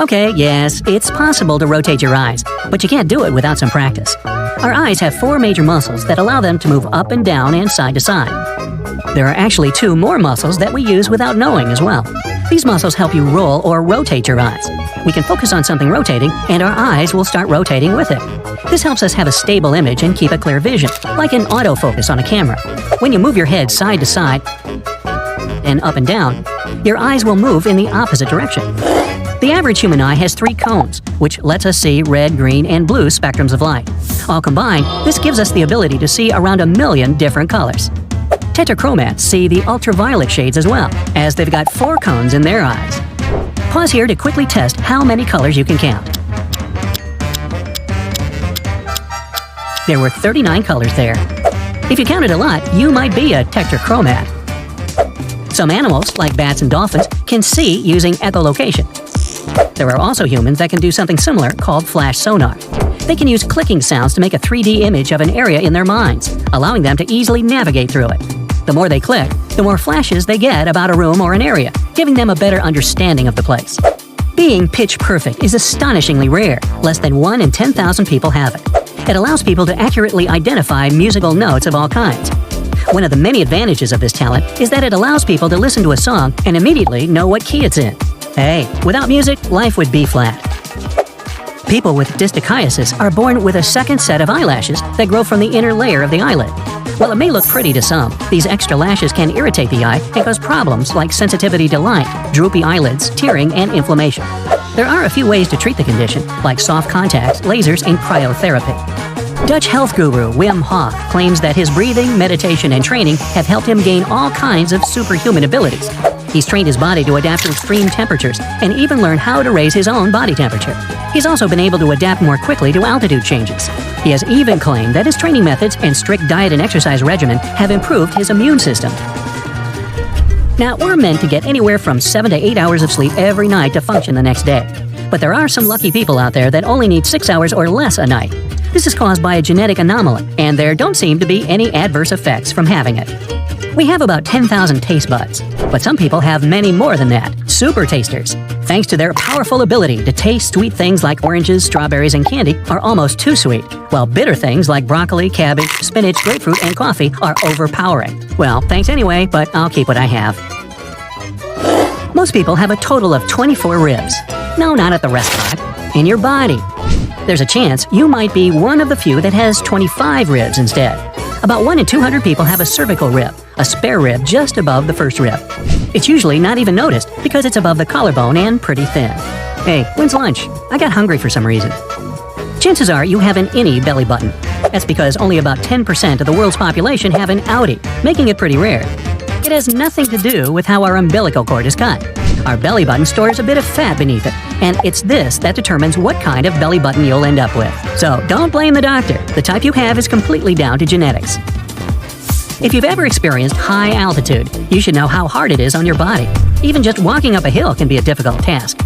Okay, yes, it's possible to rotate your eyes, but you can't do it without some practice. Our eyes have 4 major muscles that allow them to move up and down and side to side. There are actually 2 more muscles that we use without knowing as well. These muscles help you roll or rotate your eyes. We can focus on something rotating, and our eyes will start rotating with it. This helps us have a stable image and keep a clear vision, like an autofocus on a camera. When you move your head side to side and up and down, your eyes will move in the opposite direction. The average human eye has 3 cones, which lets us see red, green, and blue spectrums of light. All combined, this gives us the ability to see around 1 million different colors. Tetrachromats see the ultraviolet shades as well, as they've got 4 cones in their eyes. Pause here to quickly test how many colors you can count. There were 39 colors there. If you counted a lot, you might be a tetrachromat. Some animals, like bats and dolphins, can see using echolocation. There are also humans that can do something similar called flash sonar. They can use clicking sounds to make a 3D image of an area in their minds, allowing them to easily navigate through it. The more they click, the more flashes they get about a room or an area, giving them a better understanding of the place. Being pitch perfect is astonishingly rare. Less than 1 in 10,000 people have it. It allows people to accurately identify musical notes of all kinds. One of the many advantages of this talent is that it allows people to listen to a song and immediately know what key it's in. Hey, without music, life would be flat. People with dystichiasis are born with a second set of eyelashes that grow from the inner layer of the eyelid. While it may look pretty to some, these extra lashes can irritate the eye and cause problems like sensitivity to light, droopy eyelids, tearing, and inflammation. There are a few ways to treat the condition, like soft contacts, lasers, and cryotherapy. Dutch health guru Wim Hof claims that his breathing, meditation, and training have helped him gain all kinds of superhuman abilities. He's trained his body to adapt to extreme temperatures and even learned how to raise his own body temperature. He's also been able to adapt more quickly to altitude changes. He has even claimed that his training methods and strict diet and exercise regimen have improved his immune system. Now, we're meant to get anywhere from 7 to 8 hours of sleep every night to function the next day. But there are some lucky people out there that only need 6 hours or less a night. This is caused by a genetic anomaly, and there don't seem to be any adverse effects from having it. We have about 10,000 taste buds, but some people have many more than that, super tasters. Thanks to their powerful ability to taste sweet things like oranges, strawberries, and candy are almost too sweet, while bitter things like broccoli, cabbage, spinach, grapefruit, and coffee are overpowering. Well, thanks anyway, but I'll keep what I have. Most people have a total of 24 ribs. No, not at the restaurant. In your body. There's a chance you might be one of the few that has 25 ribs instead. About 1 in 200 people have a cervical rib, a spare rib just above the first rib. It's usually not even noticed because it's above the collarbone and pretty thin. Hey, when's lunch? I got hungry for some reason. Chances are you have an innie belly button. That's because only about 10% of the world's population have an outie, making it pretty rare. It has nothing to do with how our umbilical cord is cut. Our belly button stores a bit of fat beneath it, and it's this that determines what kind of belly button you'll end up with. So don't blame the doctor. The type you have is completely down to genetics. If you've ever experienced high altitude, you should know how hard it is on your body. Even just walking up a hill can be a difficult task.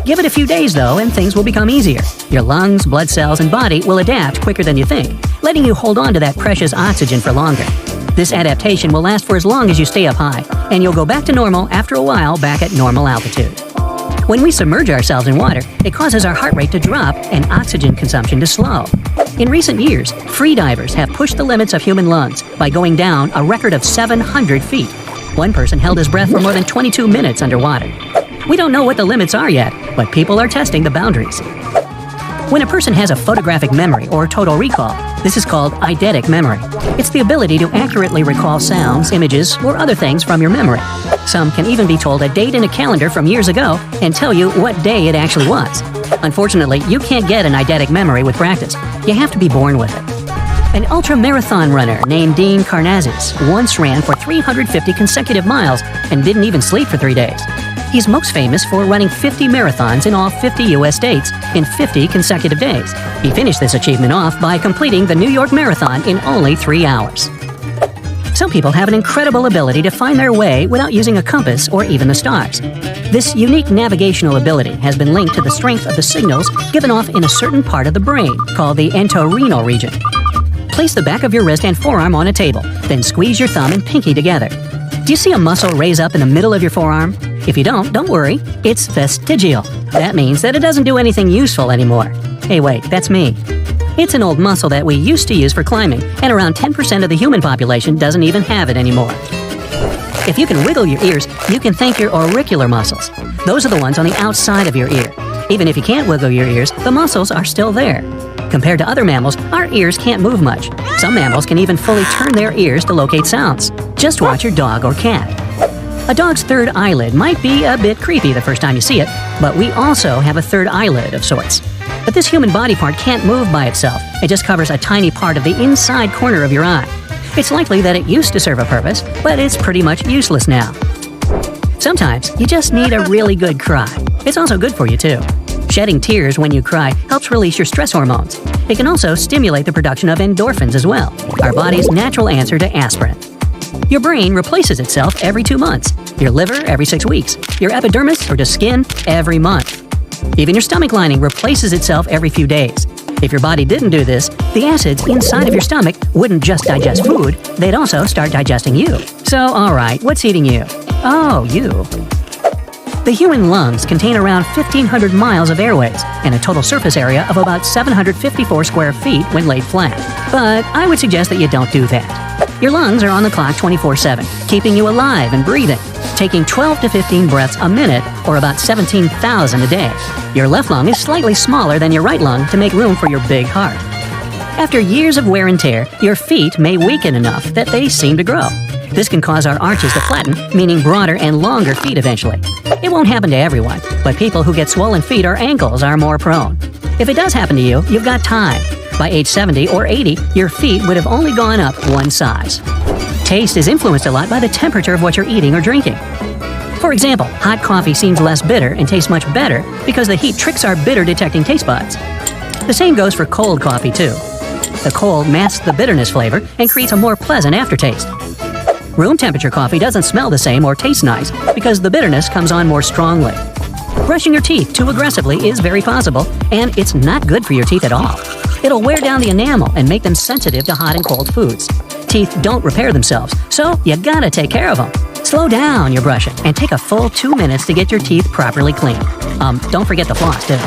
Give it a few days, though, and things will become easier. Your lungs, blood cells, and body will adapt quicker than you think, letting you hold on to that precious oxygen for longer. This adaptation will last for as long as you stay up high, and you'll go back to normal after a while back at normal altitude. When we submerge ourselves in water, it causes our heart rate to drop and oxygen consumption to slow. In recent years, freedivers have pushed the limits of human lungs by going down a record of 700 feet. One person held his breath for more than 22 minutes underwater. We don't know what the limits are yet, but people are testing the boundaries. When a person has a photographic memory or total recall, this is called eidetic memory. It's the ability to accurately recall sounds, images, or other things from your memory. Some can even be told a date in a calendar from years ago and tell you what day it actually was. Unfortunately, you can't get an eidetic memory with practice. You have to be born with it. An ultra-marathon runner named Dean Karnazes once ran for 350 consecutive miles and didn't even sleep for 3 days. He's most famous for running 50 marathons in all 50 U.S. states in 50 consecutive days. He finished this achievement off by completing the New York Marathon in only 3 hours. Some people have an incredible ability to find their way without using a compass or even the stars. This unique navigational ability has been linked to the strength of the signals given off in a certain part of the brain called the entorhinal region. Place the back of your wrist and forearm on a table, then squeeze your thumb and pinky together. Do you see a muscle raise up in the middle of your forearm? If you don't worry, it's vestigial. That means that it doesn't do anything useful anymore. Hey wait, that's me. It's an old muscle that we used to use for climbing, and around 10% of the human population doesn't even have it anymore. If you can wiggle your ears, you can thank your auricular muscles. Those are the ones on the outside of your ear. Even if you can't wiggle your ears, the muscles are still there. Compared to other mammals, our ears can't move much. Some mammals can even fully turn their ears to locate sounds. Just watch your dog or cat. A dog's third eyelid might be a bit creepy the first time you see it, but we also have a third eyelid of sorts. But this human body part can't move by itself. It just covers a tiny part of the inside corner of your eye. It's likely that it used to serve a purpose, but it's pretty much useless now. Sometimes you just need a really good cry. It's also good for you too. Shedding tears when you cry helps release your stress hormones. It can also stimulate the production of endorphins as well, our body's natural answer to aspirin. Your brain replaces itself every 2 months, your liver every 6 weeks, your epidermis or the skin every month. Even your stomach lining replaces itself every few days. If your body didn't do this, the acids inside of your stomach wouldn't just digest food, they'd also start digesting you. So, alright, what's eating you? Oh, you. The human lungs contain around 1,500 miles of airways and a total surface area of about 754 square feet when laid flat. But I would suggest that you don't do that. Your lungs are on the clock 24/7, keeping you alive and breathing, taking 12 to 15 breaths a minute, or about 17,000 a day. Your left lung is slightly smaller than your right lung to make room for your big heart. After years of wear and tear, your feet may weaken enough that they seem to grow. This can cause our arches to flatten, meaning broader and longer feet eventually. It won't happen to everyone, but people who get swollen feet or ankles are more prone. If it does happen to you, you've got time. By age 70 or 80, your feet would have only gone up one size. Taste is influenced a lot by the temperature of what you're eating or drinking. For example, hot coffee seems less bitter and tastes much better because the heat tricks our bitter-detecting taste buds. The same goes for cold coffee, too. The cold masks the bitterness flavor and creates a more pleasant aftertaste. Room temperature coffee doesn't smell the same or taste nice because the bitterness comes on more strongly. Brushing your teeth too aggressively is very possible, and it's not good for your teeth at all. It'll wear down the enamel and make them sensitive to hot and cold foods. Teeth don't repair themselves, so you gotta take care of them. Slow down your brushing and take a full 2 minutes to get your teeth properly clean. Don't forget the floss, too.